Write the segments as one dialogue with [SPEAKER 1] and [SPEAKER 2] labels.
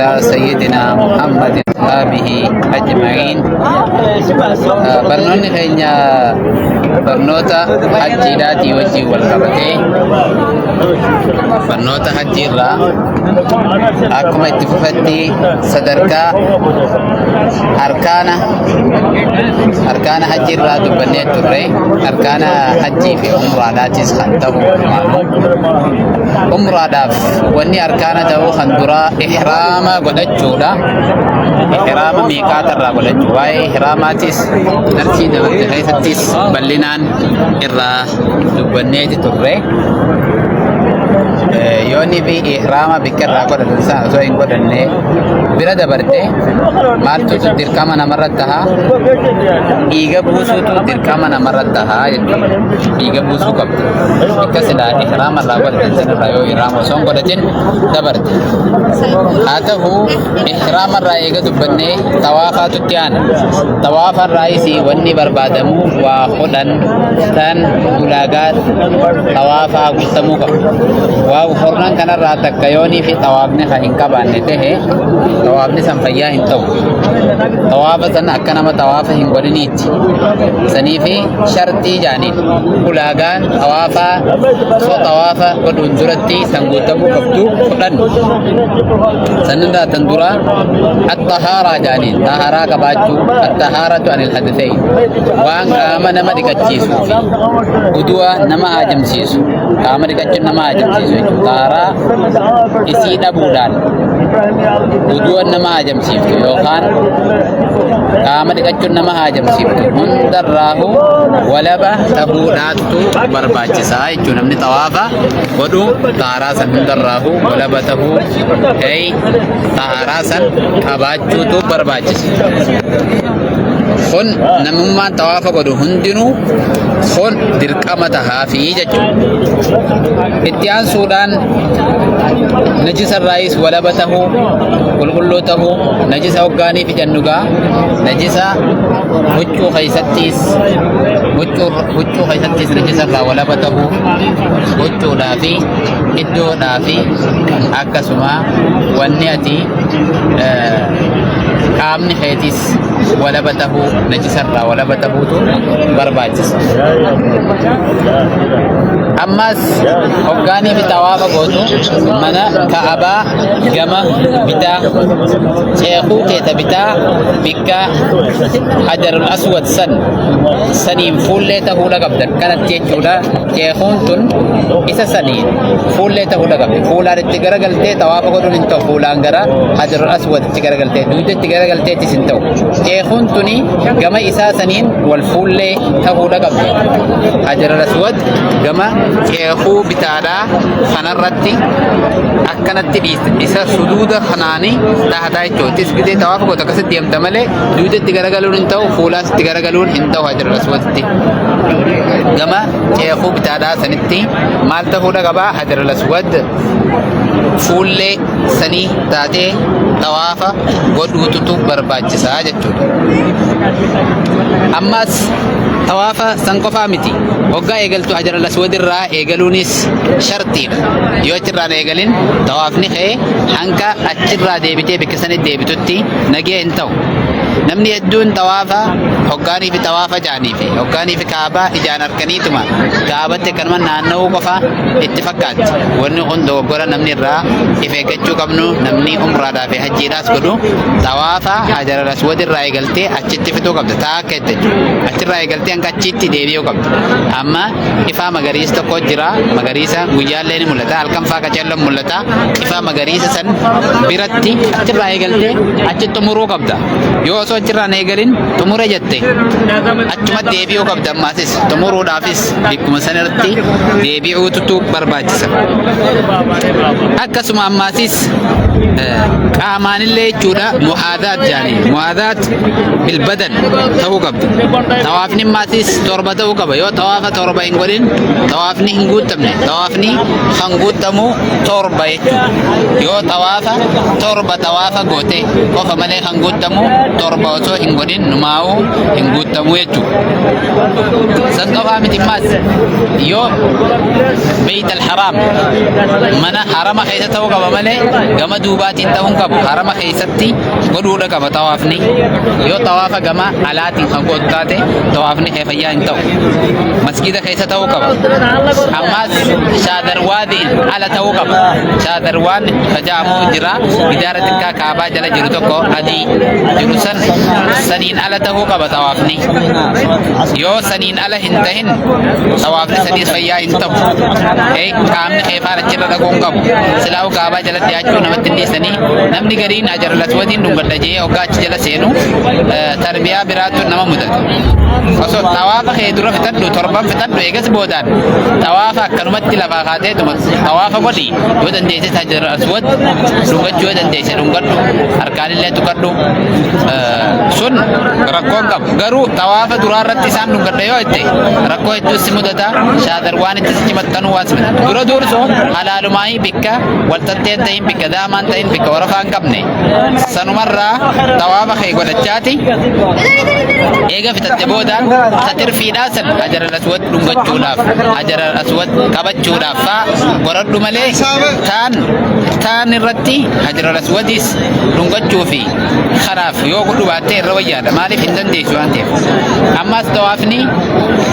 [SPEAKER 1] على سيدنا محمد وآله أجمعين. برنوني خينيا برنوتا حجي داتي وجي والقبتي برنوتا حجي را أكما اتففتي صدركا أركان حجي را دبنية تري أركان حجي في عمرة داتي سخنته عمرة داف واني أركان تاو خندرا إحراما قدجولا إحراما ميقات الرا قدجو واي إحراماتيس نرسي دبت خيثتيس بلنان إرا دبنية تري yoonni fi ihraama bikka irraa godhatan sana osoo hin godhanne bira dabarte maaltu dirqama namarratti taha dhiiga buusuutu dirqama namarratti taha jechuudha. Dhiiga buusuu qabdu bikka silaa ihraama irraa godhatan sanarraa yoo ihraama osoo hin godhatin dabarte. Haa ta'u ihraama irraa eega dubbannee tawaafaatutti aana. Tawaafa irraayis wanni barbaadamu waa hodhan tan ulaagaa tawaafaa guutamuu qabu. Waa hornan kanarraa takka yoonii fi tawaafni kan hin qabaanne tahe tawaafni san fayyaa hin ta'u. Tawaafa san akka nama tawaafa hin godhiniitti. Sanii fi shartii jaaniin ulaagaan tawaafaa osoo tawaafa godhuun duratti san guutamuu qabdu fudhan. Sanirraa tan dura at-tahaaraa jaaniin tahaaraa qabaachuu at-tahaaratu anil hadathayn waan qaama nama dhiqachiisuu fi uduwa nama haajamsiisu qaama dhiqachuun nama haajamsiisu jechuudha. Tahaaraa isii dhabuudhaan uduwan nama haajamsiiftu yookaan qaama dhiqachuun nama haajamsiiftu hundarraahu walaba tahuudhaattu barbaachisaa jechuudha. Namni tawaafa godhu tahaaraa san hundarraahu walaba tahuu tahaaraa san qabaachuutu barbaachisa. Kun namummaan tawaafa godhu hundinuu kun dirqama tahaafi jechuudha. Itti aansuudhaan najisa irraayis walaba tahuu qulqulluu tahuu najisa hoggaanii fi jannugaa najisa huccuu keessattis najisa irraa walaba tahuu huccuudhaa fi iddoodhaa fi akkasuma wanni ati qaamni keetis walaba tahuu najisa irraa walaba tahuutu barbaachisa. Ammas hoggaanii fi tawaafa gootu mana Ka'abaa gama bitaa ceekuu keeta bitaa bikka Hajarul Aswad saniin fuullee tahuudha qabda. Kanatti jechuudha ceekuun tun isa saniin fuullee tahuudha qabdi. Fuulaan itti garagaltee tawaafa godhuun hin ta'u. Fuulaan gara Hajarul Aswad itti garagaltee duuda itti garagalteettis hin ta'u. Ceekuun tuni gama isaa saniin wal fuullee tahuudha qabdi. Hajarul Aswad gama ceekuu bitaadhaa kanarratti akkanatti dhiiste isa suduuda kanaanii dhahataa jechuudha. Tisbitee tawaafa goota akkasitti deemta malee duuda itti garagaluun hin ta'u fuulaas itti garagaluun hin ta'u. Hajarul Aswaditti gama ceekuu bitaadhaa sanitti maal tahuudha qabaa? Hajarul Aswad fuullee sanii taatee tawaafa godhuututu barbaachisaa jechuudha. Ammas tawaafa san qofaa miti. Hoggaa eegaltu Hajarul Aswad irraa eegaluunis shartiidha. Yoo achirraan eegalin tawaafni kee hanga achirraa deebitee bikka sanitti deebitutti nagee hin ta'u. Namni hedduun tawaafa hoggaanii fi tawaafa jaanii fi hoggaanii fi kaabaa ijaan harkaniituma kaabatti akkanuma naanna'uu qofa itti fakkaatti. Wanni kun dogoggora namni irraa if eeggachuu qabnu. Namni umraadhaa fi hajjiidhaas godhu tawaafa Hajarul Aswad irraa eegaltee achitti fixuu qabda. Taa akka itti achirraa eegaltee hanga achitti deebi'uu qabda. Amma ifaa magariisa tokko jira. Magariisa guyyaallee ni mul'ata. Halkan faa qaceelloon mul'ata. Ifaa magariisa san biratti achirraa eegaltee achitti xumuruu qabda. Yoo osoo achirraan eegalin xumure jette achuma deebi'uu qabda. Ammaasis xumuruudhaafis bikkuma sanarratti deebi'uutu barbaachisa. Akkasuma ammaasis qaamaanillee jechuudha muhaadaat jaanii muhaadaat bilbadan ta'uu qabda. Tawaafni ammaasis torba ta'uu qaba. Yoo tawaafa torba hin godhin tawaafni hin guutamne. Tawaafni kan guutamu torba jechuudha. Yoo tawaafa torba tawaafa goote qofa malee kan guutamu torba. torba osoo hin godhin numaa'uu hin guutamu jechuudha. San qofaa miti ammas yoo beeyt al-haraam mana harama keessa ta'uu qaba malee gama duubaatiin ta'uu hin qabu. Harama keessatti godhuudha qaba tawaafni. Yoo tawaafa gama alaatiin kan godhu taate tawaafni kee fayyaa hin ta'u. Masjida keessa ta'uu qaba. Ammas shaadarwaadiin ala ta'uu qaba. Shaadarwaan tajaamu jira gidaara xiqqaa kaabaa jala jiru tokko adii jiru saniin ala ta'uu qaba tawaafni. Yoo saniin ala hin tahin tawaafni saniis fayyaa hin ta'u. Qaamni kee faana achirra dhaquu hin qabu. Silaa'u kaabaa jala dhiyaachuu namatti hin dhiisanii namni gariin Hajar al-Aswadiin dhungadha jee hoggaa achi jala seenu tarbiyaa biraatu nama mudata. Osoo tawaafa kee dura fixadhu torban fixadhu eegas boodaan tawaafa akkanumatti lafaa kaateetuma tawaafa godhi yoo dandeesse Hajar al-Aswad dhungachuu yoo dandeesse dhungadhu harkaanillee tuqadhu sun rakkoon qabu. Garuu tawaafa duraa irratti isaan dhungadha yoo jette rakkoo hedduu si mudata. Shaadarwaan itti si cimattanuu waas dura dursoo halaalumaayii bikka waltattee ta'in bikka daamaan ta'in bikka warafaa hin qabne sanumarraa tawaafa kee godhachaati eega fixatte boodaan satirfiidhaa san Hajar al-Aswad dhungachuudhaaf Hajar al-Aswad qabachuudhaaf faa godhadhu malee taan irratti Hajar al-Aswadis dhungachuu fi kanaaf yoo godhu baattee irra wayyaadha. Maaliif hin dandeessu waan ta'eef. Ammas tawaafni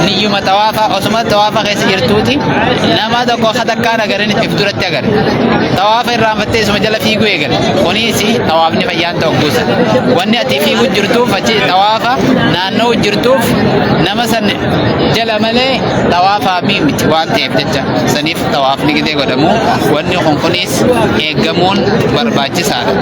[SPEAKER 1] niyyuma tawaafa osuma tawaafa keessa jirtuuti nama tokko takkaan agarin if duratti agare tawaafa irraanfattee isuma jala fiiguu eegale kunis tawaafni fayyaan ta'u guusa. Wanni ati fiiguu jirtuuf achi tawaafa naannoo jirtuuf nama san jala malee tawaafa miti waan ta'eef jecha saniif tawaafni gidee godhamu wanni kunis eeggamuun barbaachisaadha.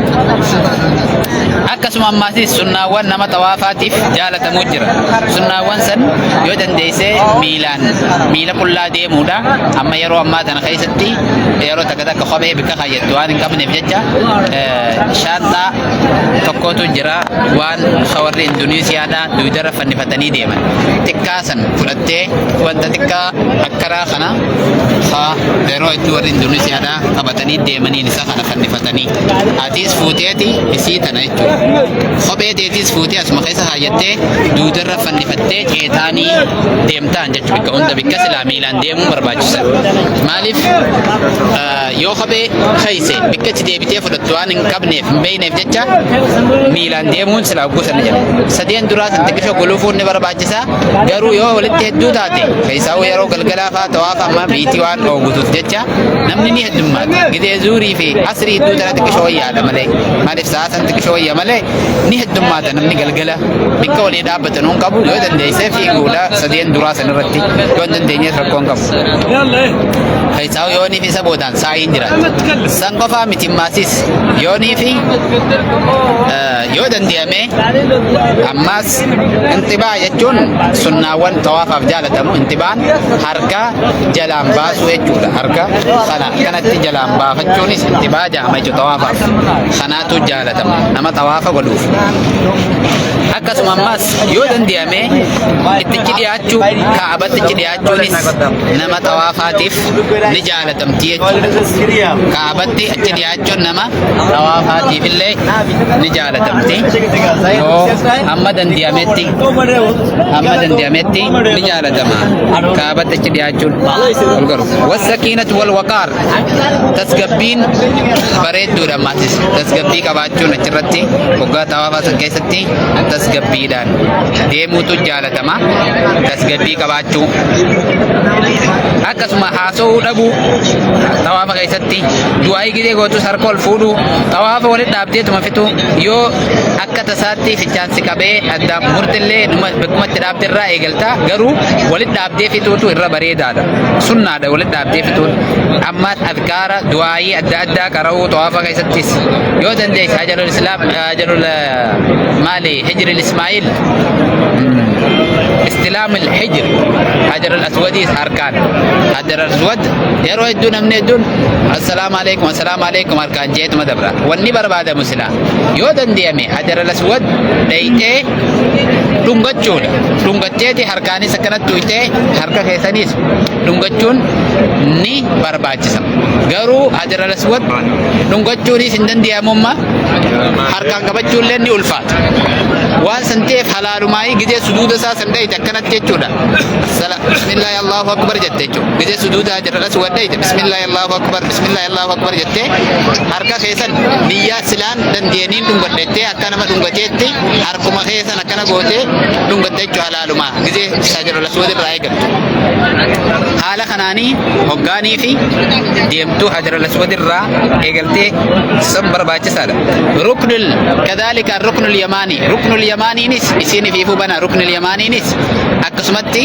[SPEAKER 1] Akkasuma ammaasis sunnaawwan nama tawaafaatiif jaalatamuu jira. Sunnaawwan san yoo dandeesse miila qullaa deemuudha. Amma yeroo ammaa tana keessatti yeroo takka kophee bika kaayyattu waan hin qabneef jecha shaanxaa tokkotu jira waan warri Induneesiyaadhaa duudarra fannifatanii deeman. Xiqqaa san fudhattee wanta xiqqaa akkaraa kana yeroo itti warri Induneesiyaadhaa qabatanii deemaniin isa kana fannifatanii atiis fuuteeti isii tana jechuudha. Kophee deetis fuutee asuma keessa kaayyattee duudarra fannifattee ceetaanii deemtaan jechuudha. Bikka hunda bikka silaa miilaan deemuun barbaachisa. Maaliif yoo kophee keeyse bikka itti deebitee fudhattu waan hin qabneef hin beeyneef jecha miilaan deemuun silaa gosa jira. Sadeen duraa san xiqqisho gulufuun ni barbaachisa. Garuu yoo walitti hedduu taate keessaa yeroo galgalaa fa'aa tawaafa amma biitii waan dhoowwutuuf jecha namni ni heddummaata. Gidee zuurii fi asrii hedduu tana xiqqisho wayyaadha malee maaliif sa'a san xiqqisho wayya malee ni heddummaata namni galgala bikka walii dhaabbatan hin qabu yoo dandeessee fiiguudha sadeen duraa san irratti yoo dandeenyees rakkoon qabu. Keessaa yoonii fi isa boodaan saayiin jira. San qofaa miti maasis yoonii fi yoo danda'ame ammas intibaa jechuun sunnaawwan tawaafaaf jaalatamu. Intibaan harka jalaan baasuu jechuudha. Harka kanatti jalaan baafachuunis intibaa jedhama jechuudha tawaafaaf. Kanaatu jaalatamu nama tawaafa godhuuf. Akkasuma ammas yoo danda'ame ittichi dhiyaachuu kaabatti dhiyaachuunis nama tawaafaatiif ni jaalatamti jechuudha. Kaabatti achi dhiyaachuun nama tawaafaatiif illee ni jaalatamti. Yoo amma dandeeyametti ni jaalatama. Kaabatti achi dhiyaachuun wasakiinatu wal waqaar tasgabbiin bareedduudha ammasis tasgabbii qabaachuun achirratti waggaa tawaafaa keessatti tasgabbiidhaan deemuutu jaalatama. Tasgabbii qabaachuu akkasuma haasa'uu dhabuu tawaafa keessatti du'aa gidee gootus harka ol fuudhuu tawaafa walitti dhaabdeetuma fixuu yoo akka tasaatti fichaansi qabee addaan murtillee bakkumatti dhaabderraa eegaltaa garuu walitti dhaabdee fixuutu irra bareedaadha. Sunnaadha walitti dhaabdee fixuun. Ammas adkaara du'aayii adda addaa qara'uu tawaafa keessattis yoo dandeesse ajalul maali hijri ismaa'il استلام الحجر حجر الأسود أركان حجر الأسود يروي الدون من الدون السلام عليكم أركان جيت مدبرة والنبر بعد مسلا يودن ديامي حجر الأسود ديته لونغتشون لونغتشي حركاني سكنت تويته حركة كيسانيس لونغتشون ni barbaachisa. Garuu hajar al-aswad dhungachuunis hin danda'amumma harkaan qabachuullee ni ulfaata. Waan san ta'eef halaalumaayii gidee suduuda isaa san dhayite akkanatti jechuudha. Bismillaahi Allahu akbar jette jechuudha. Gidee suduuda hajar al-aswad dhayite bismillaahi Allahu akbar bismillaahi Allahu akbar jettee harka keessan niyyaa silaan dandeenyiin dhungadhettee akka nama dhungateetti harkuma keessan akkana gootee dhungatte jechuudha halaalumaa gidee hajar al-aswad irraa eegaltu. Haala kanaanii hoggaanii fi deemtuu hajar al-aswad irraa eegaltee san barbaachisaadha. Ruknul kadhalika ruknul yamaanii ruknul yamaaniinis isiin fi fubana ruknul yamaaniinis akkasumatti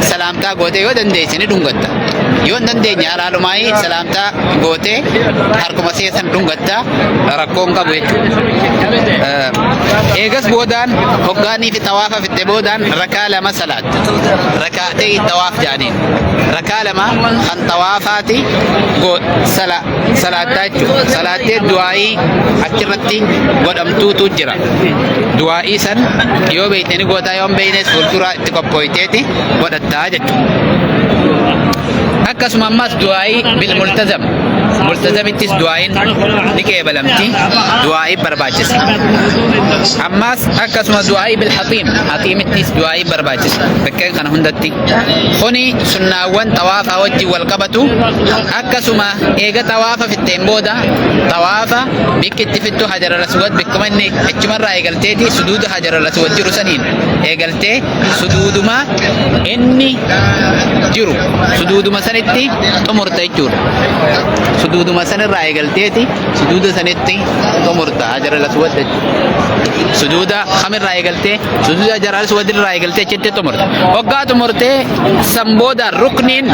[SPEAKER 1] salaamtaa gootee yoo dandeesse ni dhungatta. Yoo hin dandeenye halaalumaayii salaamtaa gootee harkuma keessan dhungatta rakkoon qabu jechuudha. Eegas boodaan hoggaanii fi tawaafa fitte boodaan rakaa lama salaatta. Rakaatee tawaaf jaaniin rakaa lama kan tawaafaati salaattaa jechuudha. Salaattee du'aayii achirratti godhamtuutu jira. Du'aayii san yoo beekte ni gootaa yoo hin beeknes fuuldura itti qophooyteeti godhattaa jechuudha. Akkasuma ammas du'aayii bil multazam multazamittis du'aayin ni qeebalamti du'aayii barbaachisa. Ammas akkasuma du'aayii bil haqiimittis du'aayii barbaachisa. Bakkeen kana hundatti kuni sunnaawwan tawaafaa wajjin wal qabatu. Akkasuma eega tawaafa fitteen booda tawaafa bikkitti fittu hajar al-aswad bikkuma inni achumarraa eegalteeti suduuda hajar al-aswad jiru saniin eegaltee suduuduma inni jiru suduuduma sanitti xumurta jechuudha. Suduuduma sanirraa eegalteeti suduuda sanitti xumurta hajar al-aswad suduuda kamirraa eegaltee suduuda hajar al-aswad irraa eegaltee achitti xumurta. Waggaa xumurtee san booda rukniin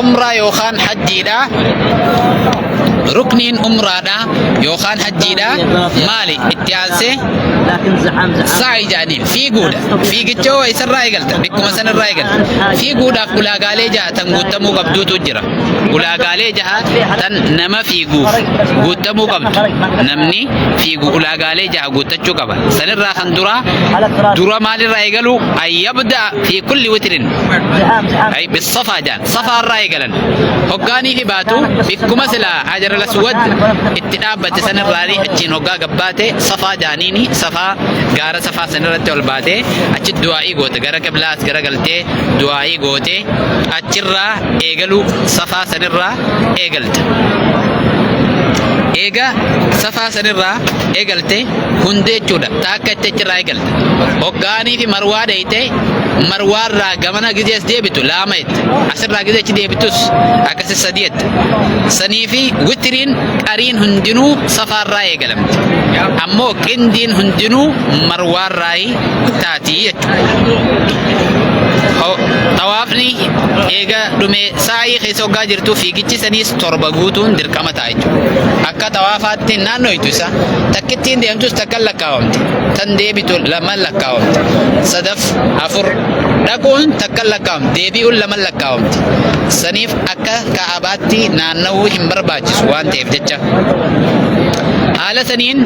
[SPEAKER 1] umraa yookaan hajjiidha. Rukniin umraadha yookaan hajjiidha maali itti aansee sa'i jaaniin fiiguudha. Fiigicha isarraa eegalta bikkuma sanirraa eegalta. Fiiguudhaaf ulaagaalee jaha tan guutamuu qabduutu jira. Ulaagaalee jaha tan nama fiiguuf guutamuu qabdu. Namni fiigu ulaagaalee jaha guutachuu qaba. Sanirraa kan dura maalirraa eegalu ayyabda fi kulli witrin ay bisafaa jaan safaarraa eegalan. Hoggaanii fi baatu bikkuma silaa hajar al-aswad itti dhaabbate sanirraa achiin hoggaa gabbaate safaa jaaniini safaa gaara safaa sanirratti ol baate achi du'aa'ii goote gara qiblaas gara galtee du'aa'ii goote achirraa eegalu safaa sanirraa eegalte. Eega safaa sanirraa eegalte hundee jechuudha. Taakka itti achirraa eegalte. Hoggaanii fi marwaa dheeyte marwaarraa gamana gizees deebitu laama jette. Asirraa gizee achi deebitus akkasi sadii jette. Sanii fi witiriin qariin hundinuu safaarraa eegalamte. Ammoo qindiin hundinuu marwaarraa taatii jechuudha. Tawaafni eega dhume saayii keessa hoggaa jirtu fiigichi saniis torba guutuun dirqama ta'a jechuudha. Akka tawaafaatti naannooytu isa takkittiin deemtus takkan lakkaawamte tan deebitu laman lakkaawamte sadaf afur dhaquun takkan lakkaawamte deebi'uun laman lakkaawamte saniif akka ka'abaatti naannawuu hin barbaachisu waan ta'eef jecha. Haala saniin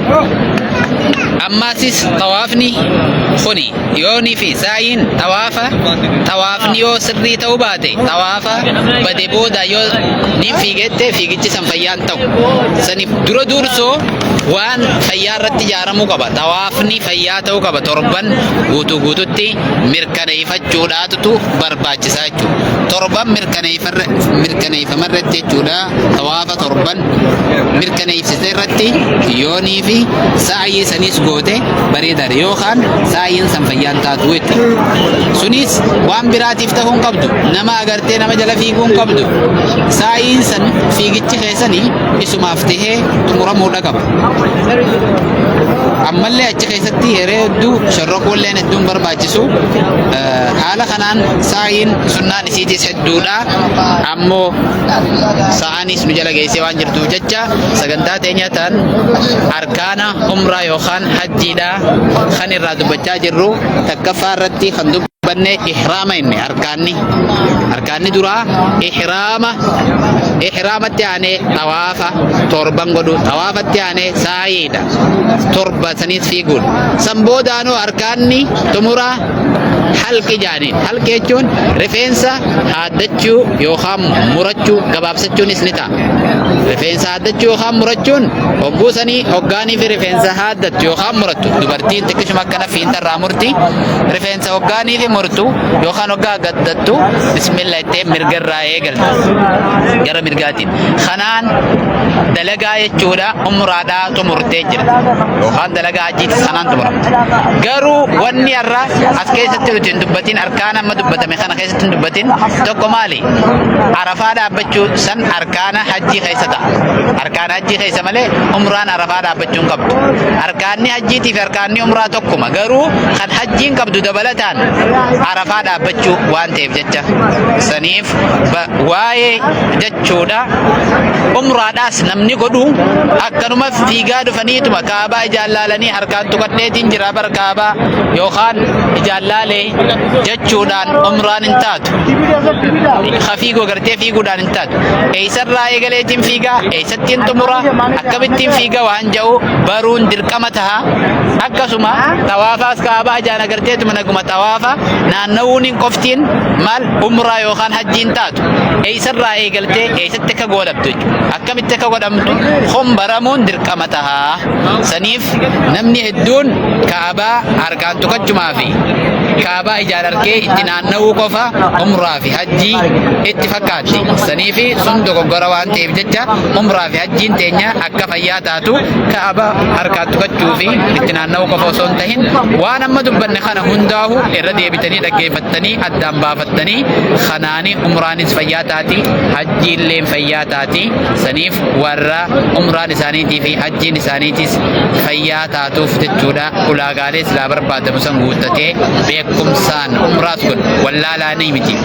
[SPEAKER 1] ammaasis tawaafni kuni yoonii fi saayiin tawaafni yoo sirrii ta'uu baate tawaafa bade booda yoo ni fiigette fiigichi san fayyaan ta'u saniif dura dursoo waan fayyaa irratti ijaaramuu qaba. Tawaafni fayyaa ta'uu qaba. Torban guutuutti mirkaneeffachuudhaatu barbaachisaa jechuudha. Torban mirkaneeffamarratti jechuudha. Tawaafa torban mirkaneeffate irratti yoonii fi saayii sanis goote bareedaadha yookaan saayiin san fayyaan taatu jechuudha. Sunis waan biraatiif ta'uu hin qabdu. Nama agartee nama jala fiiguu hin qabdu. Saayiin san fiigichi keessanii isumaaf tahee xumuramuudha qaba. Ammallee achi keessatti yeroo hedduu sharroquulleen hedduun barbaachisu. Haala kanaan saayiin sunnaan isiitis hedduudha. Ammoo sa'aanis nu jala geessee waan jirtuuf jecha sagantaa teenya ta'an arkaana umraa yookaan hajjiidha kan irraa dubbachaa jirru takkaffaa irratti kan dubbanne ihraama inni arkaanni duraa ihraama إحرامتي يعني طوافة تربان قدو طوافة يعني سايدة تربة سنيس في قول سنبودانو أركاني تمرا حلق جانين حلق يجون رفنسا هادتشو يوخام مرچو gabaabsachuun ni ta'a. Rifeensa haaddachuu yookaan murachuun hogguusanii hoggaanii fi rifeensa haaddattu yookaan murattu dubartiin xiqqishuma akkana fiintarraa murti rifeensa hoggaanii fi murtu yookaan hoggaa gaddattu bismillah ittee mirgarraa eegalti gara mirgaatiin. Kanaan dalagaa jechuudha umraadhaa xumurtee jirti yookaan dalagaa hajjiiti sanaan xumuramti. Garuu wanni irraa as keessatti nuti hin dubbatin arkaan amma dubbatame kana keessatti hin dubbatin tokko maali? Arafaa dhaabbachuu san arkaana hajjii keessa ta'a. Arkaana hajjii keessa malee umraan arafaa dhaabbachuu hin qabdu. Arkaanni hajjiitii fi arkaanni umraa tokkuma garuu kan hajjiin qabdu dabalataan arafaa dhaabbachuu waan ta'eef jecha saniif waa'ee jechuudha umraadhaas namni godhu akkanuma fiigaa dhufaniituma kaabaa ijaallaalanii harkaan tuqadheetiin jira bar kaabaa yookaan ijaallaalee jechuudhaan umraan hin taatu. Hafiigoo gartee fiiguudhaan hin taatu. Eessarraa eegaleetiin fiigaa eessattiin xumura akkamittiin fiigaa waan jedhu baruun dirqama taha. Akkasuma tawaafaas kaabaa ijaan agarteetuma naguma tawaafa naanna'uun hin qoftiin maal umraa yookaan hajjiin taatu. Eessarraa eegaltee eessatti akka goolabdu jechuudha. Akkamitti akka godhamtu hombaramuun dirqama taha. Saniif namni hedduun kaabaa harkaan tuqachumaa fi kaabaa ijaan arkee itti naanna'uu qofa umraa fi hajjii itti fakkaatti. Saniifi sun dogoggora waan ta'eef jecha umraa fi hajjiin teenya akka fayyaa taatu kaabaa harkaan tuqachuu fi itti naanna'uu qofa osoo hin tahin waan amma dubbanne kana hundaahu irra deebitanii dhaggeeffattanii addaan baafattanii kanaani umraanis fayyaa taati hajjiillee fayyaa taati. Saniif warra umraan isaaniitii fi hajjiin isaaniitis fayyaa taatuuf jechuudha ulaagaalee silaa barbaadamu san guuttatee beekumsaan umraas kun wallaalaanii miti.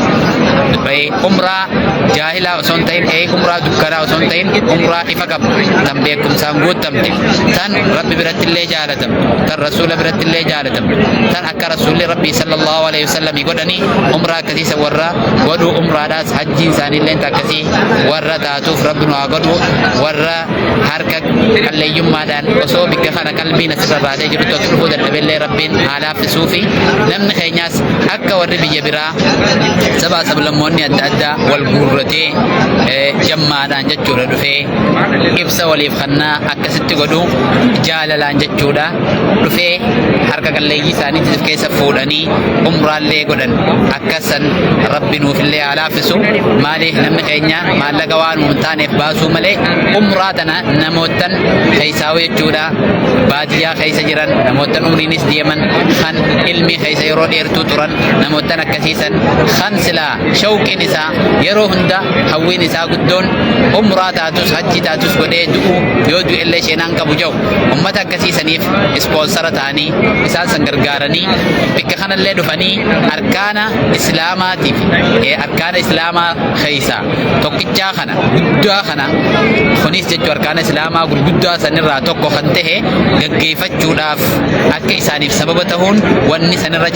[SPEAKER 1] Umraa jaahilaa osoo hin ta'in umraa dukkanaa osoo hin ta'in umraa ifa qabu tan beekumsaan guutamte tan rabbi birattillee jaalatamtu tan rasuula birattillee jaalatamtu tan akka rasuulli rabbii sallallahu alaihi wasallam godhanii umraa akkasiisa warra godhu umraadhaas hajjiin isaaniillee akkasii warra taatuuf rabbi nu haa godhu warra harka qalleeyyummaadhaan osoo bikka kana qalbiin asirra baatee jirutti osoo dhufuu dadhabeellee rabbiin haa laaffisuu fi namni keenyaas akka warri biyya biraa sabaa sablammoonni adda addaa wal guurratee jammaadhaan jechuudha dhufee ibsa waliif kannaa akkasitti godhu jaalalaan jechuudha dhufee harka qalleeyyii isaaniitiif keessa fuudhanii umraallee godhan akkasan rabbi nuufillee haa laaffisu. Maaliif namni keenya maallaqa waan hin taaneef baasuu malee umraa tana namootan keessaa'u jechuudha baadiyyaa keessa jiran namootan umriinis deeman kan ilmi keessa yeroo dheertuu turan namootan akkasiisan kan silaa shawqiin isaa yeroo hunda hawwiin isaa guddoon umraa taatus hajji taatus godhee du'u yoo du'e illee sheenaan qabu jau ummata akkasiisaniif ispoonsara ta'anii isaan san gargaaranii bikka kanallee dhufanii arkaana islaamaatiif arkaana islaamaa keessa tokkichaa kana guddaa kana kunis jechuu arkaana islaamaa gurguddaa sanirraa tokko kan ta'e gaggeeffachuudhaaf akka isaaniif sababa ta'uun wanni sanirra